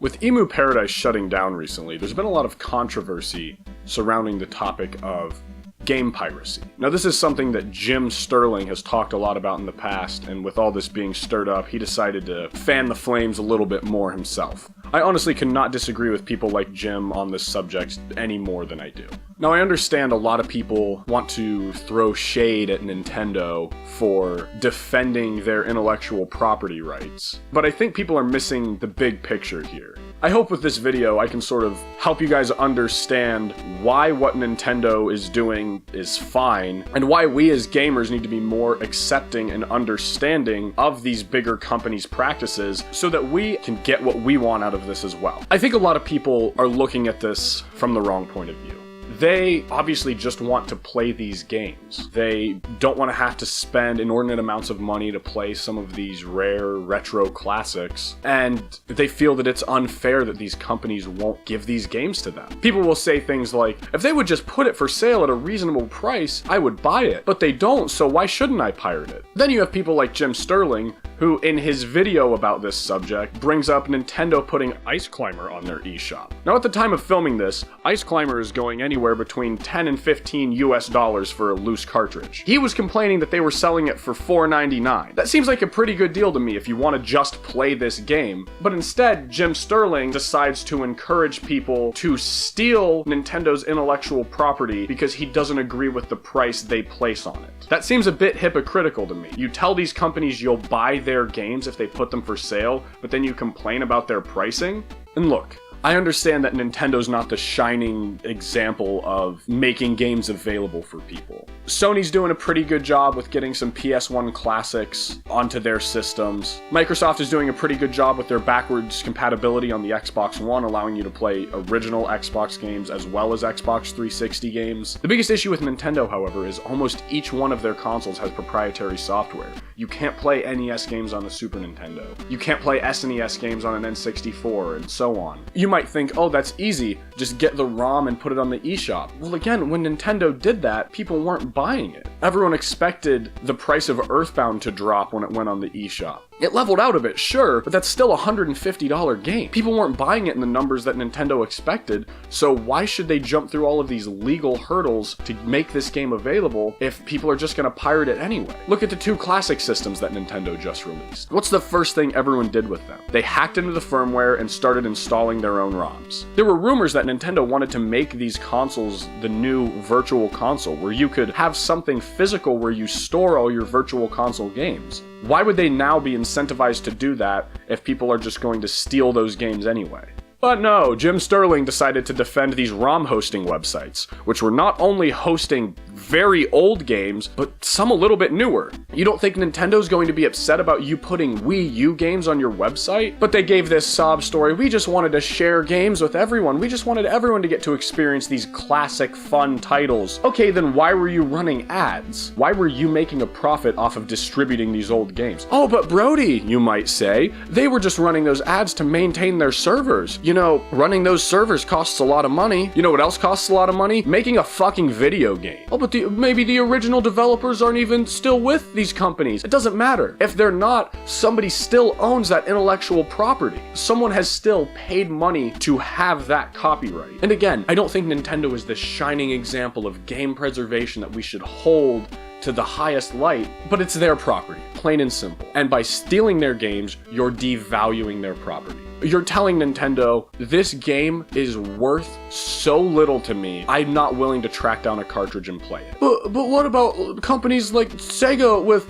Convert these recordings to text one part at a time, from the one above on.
With Emuparadise shutting down recently, there's been a lot of controversy surrounding the topic of game piracy. Now, this is something that Jim Sterling has talked a lot about in the past, and with all this being stirred up, he decided to fan the flames a little bit more himself. I honestly cannot disagree with people like Jim on this subject any more than I do. Now, I understand a lot of people want to throw shade at Nintendo for defending their intellectual property rights, but I think people are missing the big picture here. I hope with this video I can sort of help you guys understand why what Nintendo is doing is fine, and why we as gamers need to be more accepting and understanding of these bigger companies' practices so that we can get what we want out of this as well. I think a lot of people are looking at this from the wrong point of view. They obviously just want to play these games. They don't want to have to spend inordinate amounts of money to play some of these rare retro classics, and they feel that it's unfair that these companies won't give these games to them. People will say things like, if they would just put it for sale at a reasonable price, I would buy it, but they don't, so why shouldn't I pirate it? Then you have people like Jim Sterling, who in his video about this subject brings up Nintendo putting Ice Climber on their eShop. Now, at the time of filming this, Ice Climber is going anywhere between $10 and $15 US for a loose cartridge. He was complaining that they were selling it for $4.99. That seems like a pretty good deal to me if you want to just play this game, but instead, Jim Sterling decides to encourage people to steal Nintendo's intellectual property because he doesn't agree with the price they place on it. That seems a bit hypocritical to me. You tell these companies you'll buy their games if they put them for sale, but then you complain about their pricing? And look, I understand that Nintendo's not the shining example of making games available for people. Sony's doing a pretty good job with getting some PS1 classics onto their systems. Microsoft is doing a pretty good job with their backwards compatibility on the Xbox One, allowing you to play original Xbox games as well as Xbox 360 games. The biggest issue with Nintendo, however, is almost each one of their consoles has proprietary software. You can't play NES games on the Super Nintendo. You can't play SNES games on an N64, and so on. You might think, oh, that's easy, just get the ROM and put it on the eShop. Well, again, when Nintendo did that, people weren't buying it. Everyone expected the price of Earthbound to drop when it went on the eShop. It leveled out a bit, sure, but that's still a $150 game. People weren't buying it in the numbers that Nintendo expected, so why should they jump through all of these legal hurdles to make this game available if people are just gonna pirate it anyway? Look at the two classic systems that Nintendo just released. What's the first thing everyone did with them? They hacked into the firmware and started installing their own ROMs. There were rumors that Nintendo wanted to make these consoles the new virtual console, where you could have something physical where you store all your virtual console games. Why would they now be incentivized to do that if people are just going to steal those games anyway? But no, Jim Sterling decided to defend these ROM hosting websites, which were not only hosting very old games, but some a little bit newer. You don't think Nintendo's going to be upset about you putting Wii U games on your website? But they gave this sob story, we just wanted to share games with everyone. We just wanted everyone to get to experience these classic fun titles. Okay, then why were you running ads? Why were you making a profit off of distributing these old games? Oh, but Brody, you might say, they were just running those ads to maintain their servers. You know, running those servers costs a lot of money. You know what else costs a lot of money? Making a fucking video game. Oh, but maybe the original developers aren't even still with these companies. It doesn't matter. If they're not, somebody still owns that intellectual property. Someone has still paid money to have that copyright. And again, I don't think Nintendo is the shining example of game preservation that we should hold to the highest light, but it's their property, plain and simple. And by stealing their games, you're devaluing their property. You're telling Nintendo, this game is worth so little to me, I'm not willing to track down a cartridge and play it. But what about companies like Sega with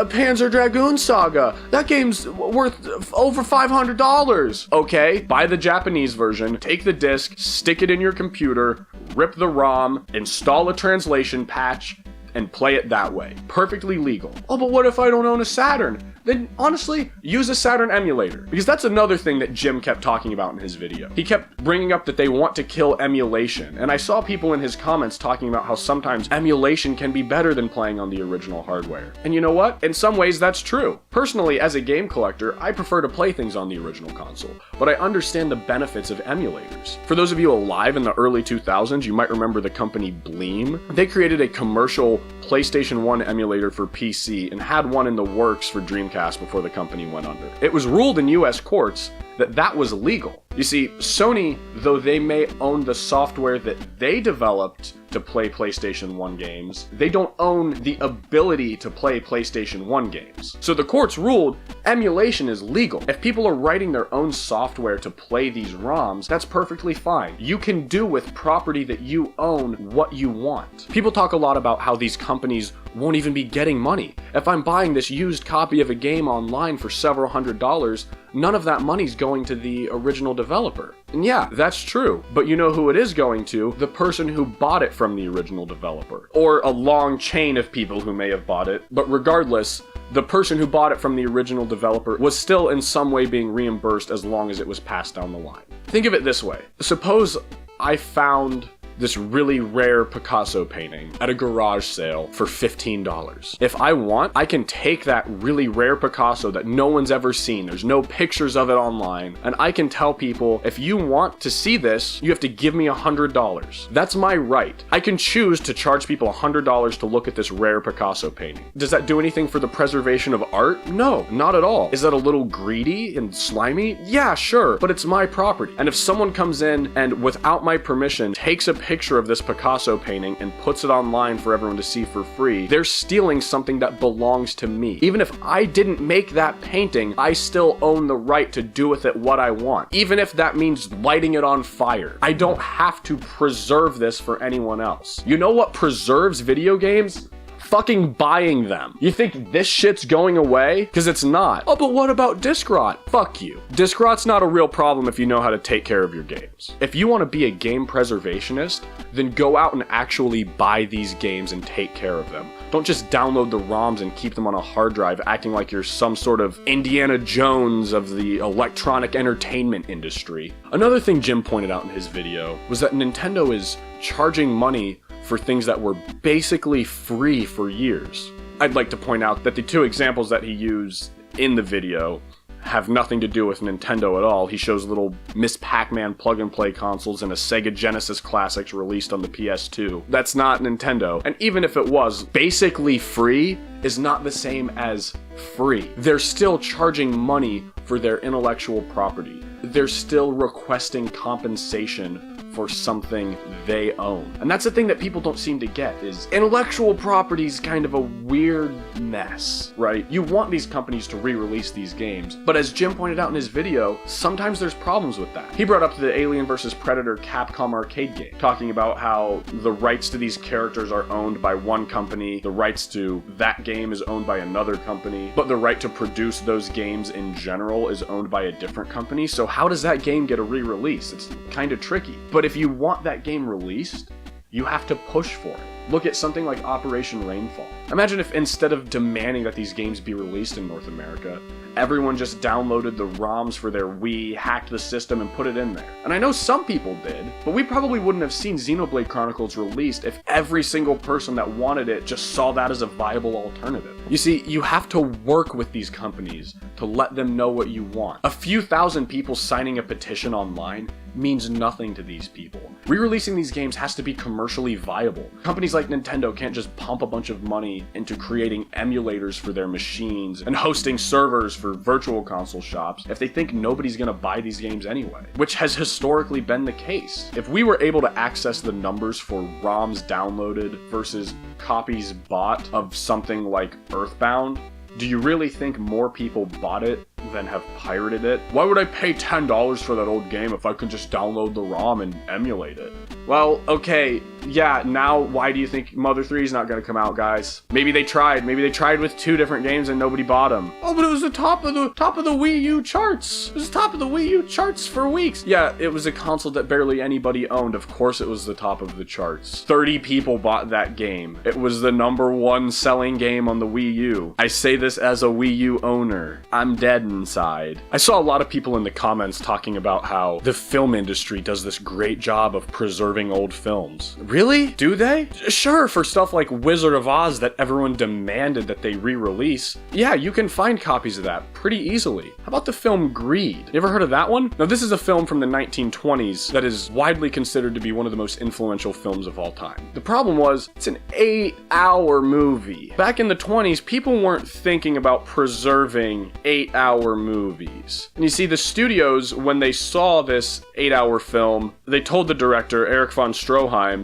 Panzer Dragoon Saga? That game's worth over $500. Okay, buy the Japanese version, take the disc, stick it in your computer, rip the ROM, install a translation patch, and play it that way. Perfectly legal. Oh, but what if I don't own a Saturn? Then honestly, use a Saturn emulator. Because that's another thing that Jim kept talking about in his video. He kept bringing up that they want to kill emulation. And I saw people in his comments talking about how sometimes emulation can be better than playing on the original hardware. And you know what? In some ways, that's true. Personally, as a game collector, I prefer to play things on the original console. But I understand the benefits of emulators. For those of you alive in the early 2000s, you might remember the company Bleem. They created a commercial PlayStation 1 emulator for PC and had one in the works for Dreamcast before the company went under. It was ruled in US courts that that was legal. You see, Sony, though they may own the software that they developed to play PlayStation 1 games, they don't own the ability to play PlayStation 1 games. So the courts ruled emulation is legal. If people are writing their own software to play these ROMs, that's perfectly fine. You can do with property that you own what you want. People talk a lot about how these companies won't even be getting money. If I'm buying this used copy of a game online for several $100s, none of that money's going to the original developer. And yeah, that's true. But you know who it is going to? The person who bought it from the original developer. Or a long chain of people who may have bought it. But regardless, the person who bought it from the original developer was still in some way being reimbursed as long as it was passed down the line. Think of it this way. Suppose I found this really rare Picasso painting at a garage sale for $15. If I want, I can take that really rare Picasso that no one's ever seen, there's no pictures of it online, and I can tell people, if you want to see this, you have to give me $100. That's my right. I can choose to charge people $100 to look at this rare Picasso painting. Does that do anything for the preservation of art? No, not at all. Is that a little greedy and slimy? Yeah, sure, but it's my property. And if someone comes in and without my permission takes a picture of this Picasso painting and puts it online for everyone to see for free, they're stealing something that belongs to me. Even if I didn't make that painting, I still own the right to do with it what I want. Even if that means lighting it on fire. I don't have to preserve this for anyone else. You know what preserves video games? Fucking buying them. You think this shit's going away? Because it's not. Oh, but what about disc rot? Fuck you. Disc rot's not a real problem if you know how to take care of your games. If you want to be a game preservationist, then go out and actually buy these games and take care of them. Don't just download the ROMs and keep them on a hard drive acting like you're some sort of Indiana Jones of the electronic entertainment industry. Another thing Jim pointed out in his video was that Nintendo is charging money for things that were basically free for years. I'd like to point out that the two examples that he used in the video have nothing to do with Nintendo at all. He shows little Miss Pac-Man plug-and-play consoles and a Sega Genesis Classics released on the PS2. That's not Nintendo. And even if it was, basically free is not the same as free. They're still charging money for their intellectual property. They're still requesting compensation for something they own. And that's the thing that people don't seem to get, is intellectual property is kind of a weird mess, right? You want these companies to re-release these games, but as Jim pointed out in his video, sometimes there's problems with that. He brought up the Alien vs. Predator Capcom arcade game, talking about how the rights to these characters are owned by one company, the rights to that game is owned by another company, but the right to produce those games in general is owned by a different company. So how does that game get a re-release? It's kind of tricky. But if you want that game released, you have to push for it. Look at something like Operation Rainfall. Imagine if instead of demanding that these games be released in North America, everyone just downloaded the ROMs for their Wii, hacked the system, and put it in there. And I know some people did, but we probably wouldn't have seen Xenoblade Chronicles released if every single person that wanted it just saw that as a viable alternative. You see, you have to work with these companies to let them know what you want. A few thousand people signing a petition online means nothing to these people. Re-releasing these games has to be commercially viable. Companies like Nintendo can't just pump a bunch of money into creating emulators for their machines and hosting servers for virtual console shops if they think nobody's gonna buy these games anyway, which has historically been the case. If we were able to access the numbers for ROMs downloaded versus copies bought of something like Earthbound, do you really think more people bought it than have pirated it? Why would I pay $10 for that old game if I could just download the ROM and emulate it? Well, okay, yeah, now why do you think Mother 3 is not going to come out, guys? Maybe they tried. Maybe they tried with 2 different games and nobody bought them. Oh, but it was the top of the Wii U charts. It was the top of the Wii U charts for weeks. Yeah, it was a console that barely anybody owned. Of course it was the top of the charts. 30 people bought that game. It was the #1 selling game on the Wii U. I say this as a Wii U owner. I'm dead inside. I saw a lot of people in the comments talking about how the film industry does this great job of preserving preserving old films. Really? Do they? Sure, for stuff like Wizard of Oz that everyone demanded that they re-release. Yeah, you can find copies of that pretty easily. How about the film Greed? You ever heard of that one? Now, this is a film from the 1920s that is widely considered to be one of the most influential films of all time. The problem was, it's an 8-hour movie. Back in the 20s, people weren't thinking about preserving 8-hour movies. And you see, the studios, when they saw this 8-hour film, they told the director, Erich von Stroheim,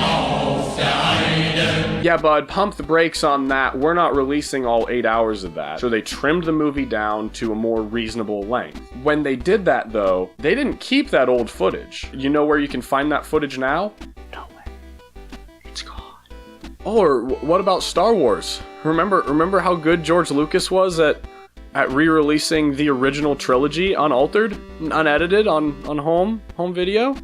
yeah, bud, pump the brakes on that. We're not releasing all 8 hours of that. So they trimmed the movie down to a more reasonable length. When they did that, though, they didn't keep that old footage. You know where you can find that footage now? No way. It's gone. Or what about Star Wars? Remember how good George Lucas was at re-releasing the original trilogy unaltered, unedited on home video?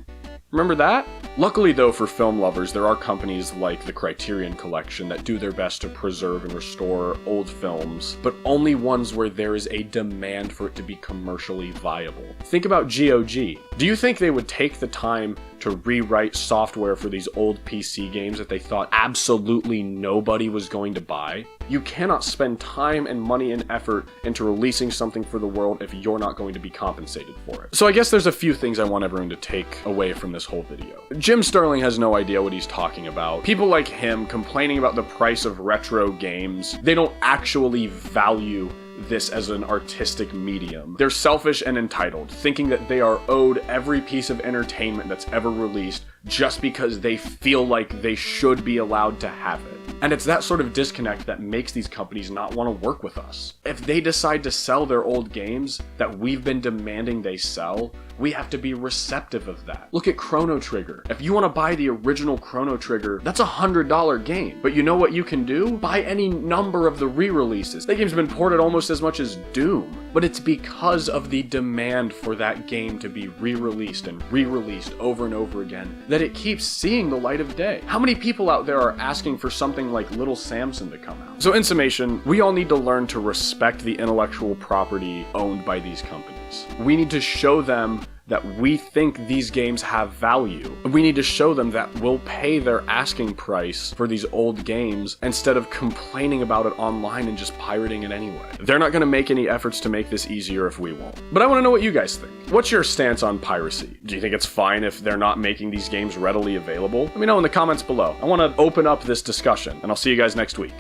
Remember that? Luckily though, for film lovers, there are companies like the Criterion Collection that do their best to preserve and restore old films, but only ones where there is a demand for it to be commercially viable. Think about GOG. Do you think they would take the time to rewrite software for these old PC games that they thought absolutely nobody was going to buy? You cannot spend time and money and effort into releasing something for the world if you're not going to be compensated for it. So I guess there's a few things I want everyone to take away from this whole video. Jim Sterling has no idea what he's talking about. People like him complaining about the price of retro games, they don't actually value this as an artistic medium. They're selfish and entitled, thinking that they are owed every piece of entertainment that's ever released just because they feel like they should be allowed to have it. And it's that sort of disconnect that makes these companies not want to work with us. If they decide to sell their old games that we've been demanding they sell, we have to be receptive of that. Look at Chrono Trigger. If you want to buy the original Chrono Trigger, that's a $100 game. But you know what you can do? Buy any number of the re-releases. That game's been ported almost as much as Doom. But it's because of the demand for that game to be re-released and re-released over and over again that it keeps seeing the light of day. How many people out there are asking for something like Little Samson to come out? So in summation, we all need to learn to respect the intellectual property owned by these companies. We need to show them that we think these games have value. We need to show them that we'll pay their asking price for these old games instead of complaining about it online and just pirating it anyway. They're not going to make any efforts to make this easier if we won't. But I want to know what you guys think. What's your stance on piracy? Do you think it's fine if they're not making these games readily available? Let me know in the comments below. I want to open up this discussion, and I'll see you guys next week.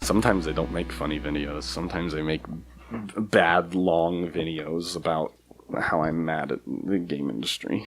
Sometimes they don't make funny videos. Sometimes they make bad, long videos about how I'm mad at the game industry.